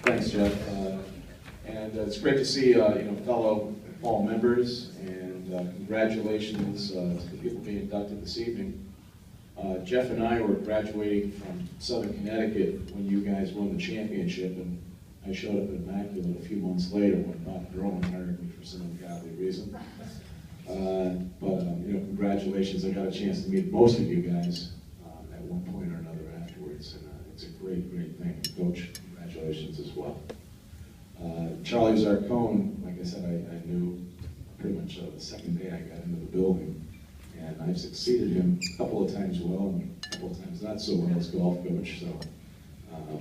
Thanks, Jeff. And it's great to see fellow Hall members, and congratulations to the people being inducted this evening. Jeff and I were graduating from Southern Connecticut when you guys won the championship, and I showed up at Immaculate a few months later when Bob Groen hired me for some ungodly reason. Congratulations. I got a chance to meet most of you guys at one point or another afterwards, and it's a great, great thing. Coach, congratulations as well. Charlie Zarcone, like I said, I knew pretty much the second day I got into the building, and I've succeeded him a couple of times well and a couple of times not so well as golf coach. So,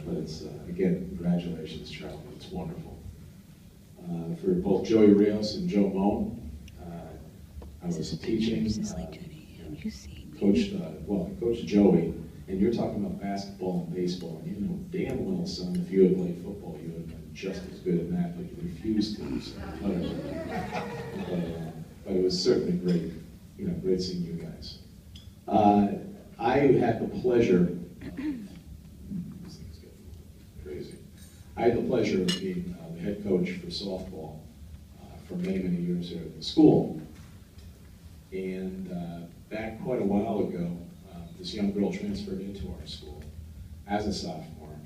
but it's again, congratulations, Charlie. It's wonderful. For both Joey Rios and Joe Moan, I was teaching, coached Joey, and you're talking about basketball and baseball, and you know damn well, son, if you had played football, you would have been just as good at that, but you refused to. So, but it was certainly great, great seeing you guys. I had the pleasure. This thing's getting crazy. I had the pleasure of being the head coach for softball for many, many years here at the school. And back quite a while ago, this young girl transferred into our school as a sophomore.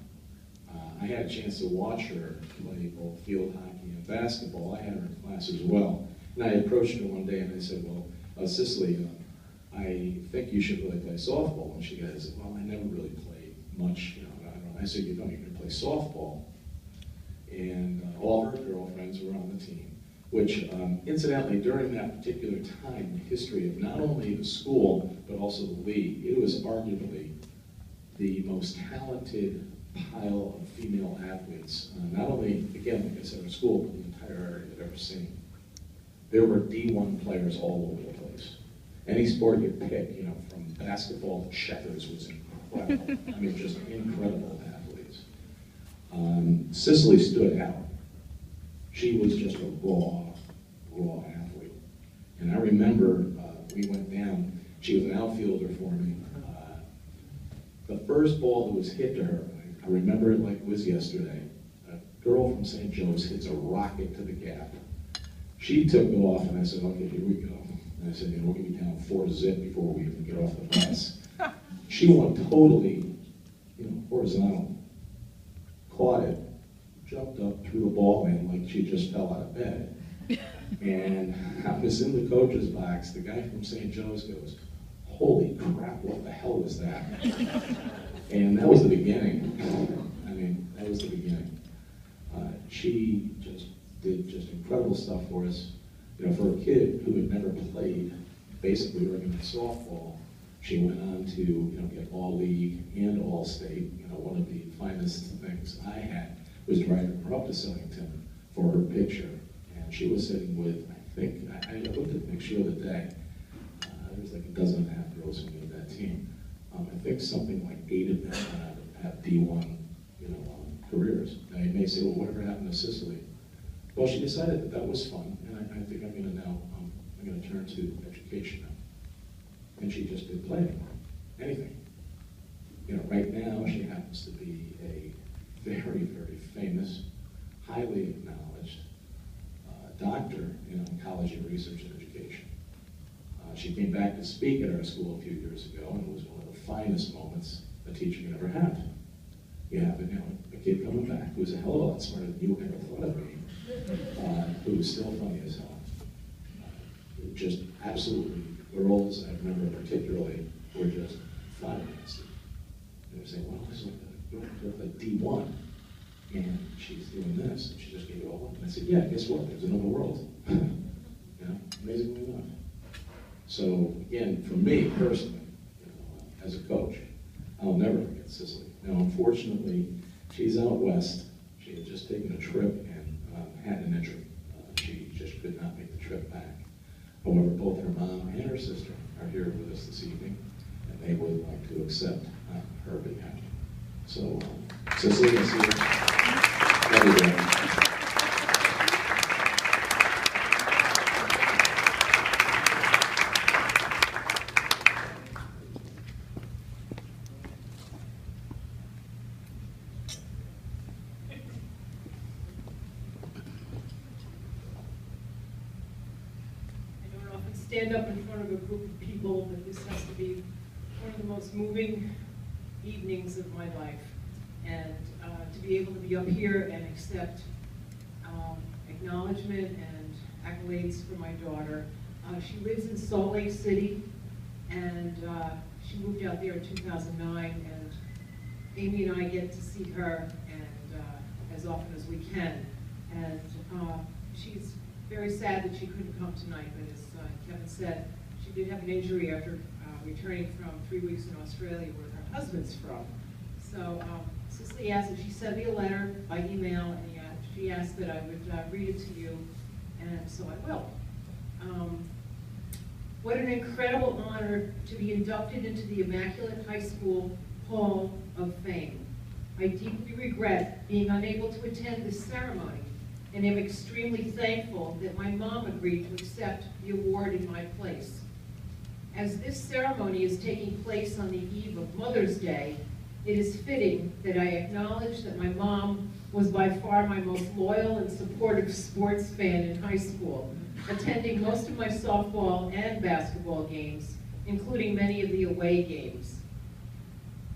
I had a chance to watch her play both field hockey and basketball. I had her in class as well. And I approached her one day and I said, well, Cicely, I think you should really play softball. And she goes, well, I never really played much. I said, you're going to play softball. And all her girlfriends were on the team, which incidentally, during that particular time in the history of not only the school, but also the league, it was arguably the most talented pile of female athletes, not only, again, like I said, our school, but the entire area I've ever seen. There were D1 players all over the place. Any sport you pick, from basketball to checkers was incredible. I mean, just incredible athletes. Cicely stood out. She was just a raw athlete. And I remember we went down, she was an outfielder for me. The first ball that was hit to her, I remember it like it was yesterday. A girl from St. Joe's hits a rocket to the gap. She took off, and I said, okay, here we go. And I said, we're going to be down 4-zip before we even get off the bus. She went totally, horizontal, caught it, jumped up, threw the ball in like she just fell out of bed. And I was in the coach's box. The guy from St. Joe's goes, holy crap, what the hell was that? And that was the beginning. I mean, that was the beginning. She just did incredible stuff for us. For a kid who had never played basically organized softball, she went on to get all league and all state. One of the finest things I had was driving her up to Southington for her picture. And she was sitting with, I looked at the picture the other day, there was like a dozen and a half girls who made that team. I think something like 8 of them have D1 careers. Now you may say, well, whatever happened to Cicely? Well, she decided that was fun, and I think I'm going to now, I'm going to turn to education now. And she just didn't play anymore, anything. Right now she happens to be a very, very famous, highly acknowledged doctor in oncology research and education. She came back to speak at our school a few years ago, and it was one of the finest moments a teacher can ever have. You have a kid coming back who's a hell of a lot smarter than you ever thought of me, who was still funny as hell. Just absolutely, girls, I remember particularly, were just flabbergasted. They were saying, well, this is like D1, and she's doing this, and she just gave it all up. And I said, yeah, guess what? There's another world. Amazingly enough. So again, for me personally, as a coach, I'll never forget Cicely. Now, unfortunately, she's out west. She had just taken a trip and had an injury. She just could not make the trip back. However, both her mom and her sister are here with us this evening, and they would like to accept her behalf. So, Cicely, I see you. Love you, guys. stand up in front of a group of people, but this has to be one of the most moving evenings of my life. And to be able to be up here and accept acknowledgement and accolades for my daughter. She lives in Salt Lake City, and she moved out there in 2009, and Amy and I get to see her and as often as we can. And she's very sad that she couldn't come tonight, but as Kevin said, she did have an injury after returning from 3 weeks in Australia, where her husband's from. So Cicely asked, and she sent me a letter by email, and she asked that I would read it to you, and so I will. What an incredible honor to be inducted into the Immaculate High School Hall of Fame. I deeply regret being unable to attend this ceremony, and am extremely thankful that my mom agreed to accept the award in my place. As this ceremony is taking place on the eve of Mother's Day, it is fitting that I acknowledge that my mom was by far my most loyal and supportive sports fan in high school, attending most of my softball and basketball games, including many of the away games.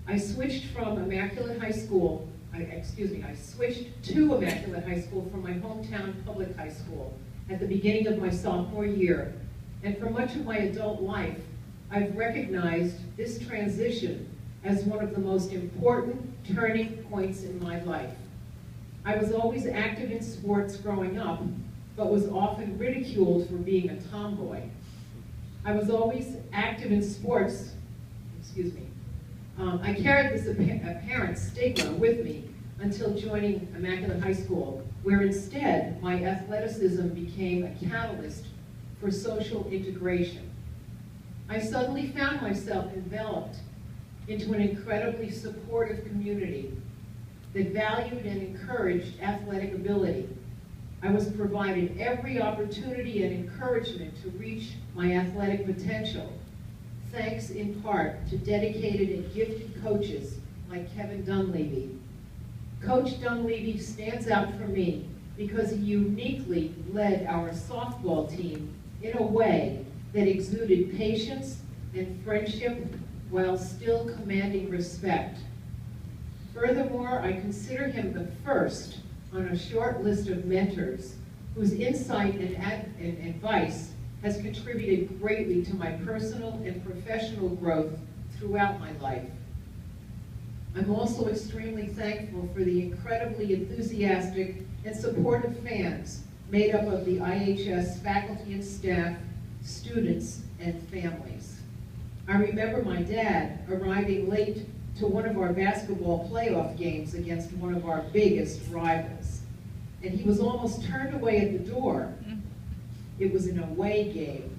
I switched to Immaculate High School from my hometown public high school at the beginning of my sophomore year, and for much of my adult life, I've recognized this transition as one of the most important turning points in my life. I was always active in sports growing up, but was often ridiculed for being a tomboy. I was always active in sports, I carried this apparent stigma with me until joining Immaculate High School, where instead my athleticism became a catalyst for social integration. I suddenly found myself enveloped into an incredibly supportive community that valued and encouraged athletic ability. I was provided every opportunity and encouragement to reach my athletic potential, thanks in part to dedicated and gifted coaches like Kevin Dunleavy. Coach Dunleavy stands out for me because he uniquely led our softball team in a way that exuded patience and friendship while still commanding respect. Furthermore, I consider him the first on a short list of mentors whose insight and advice has contributed greatly to my personal and professional growth throughout my life. I'm also extremely thankful for the incredibly enthusiastic and supportive fans made up of the IHS faculty and staff, students, and families. I remember my dad arriving late to one of our basketball playoff games against one of our biggest rivals, and he was almost turned away at the door. It was an away game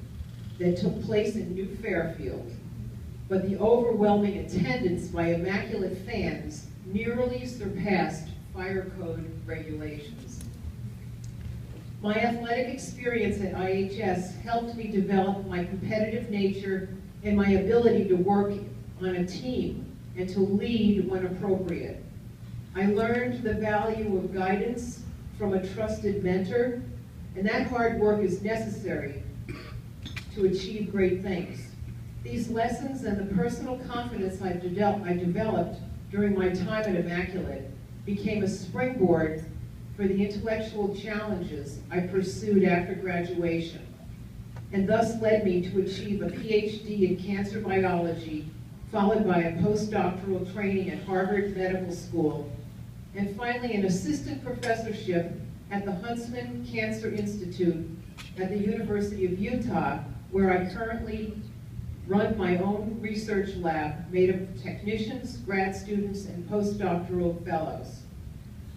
that took place in New Fairfield, but the overwhelming attendance by Immaculate fans nearly surpassed fire code regulations. My athletic experience at IHS helped me develop my competitive nature and my ability to work on a team and to lead when appropriate. I learned the value of guidance from a trusted mentor, and that hard work is necessary to achieve great things. These lessons and the personal confidence I developed during my time at Immaculate became a springboard for the intellectual challenges I pursued after graduation, and thus led me to achieve a PhD in cancer biology, followed by a postdoctoral training at Harvard Medical School, and finally an assistant professorship at the Huntsman Cancer Institute at the University of Utah, where I currently run my own research lab made up of technicians, grad students, and postdoctoral fellows.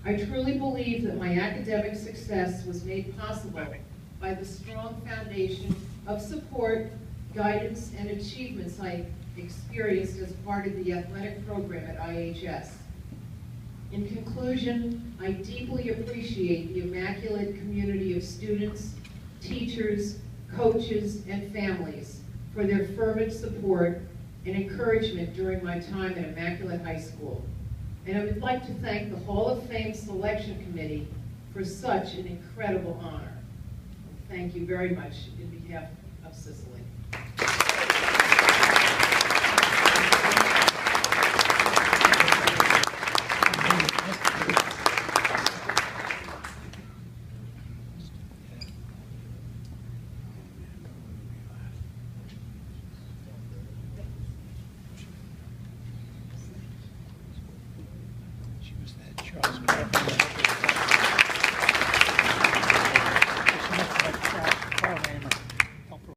I truly believe that my academic success was made possible by the strong foundation of support, guidance, and achievements I experienced as part of the athletic program at IHS. In conclusion, I deeply appreciate the Immaculate community of students, teachers, coaches, and families for their fervent support and encouragement during my time at Immaculate High School. And I would like to thank the Hall of Fame Selection Committee for such an incredible honor. Thank you very much in behalf of of Cicely. She was that Charles.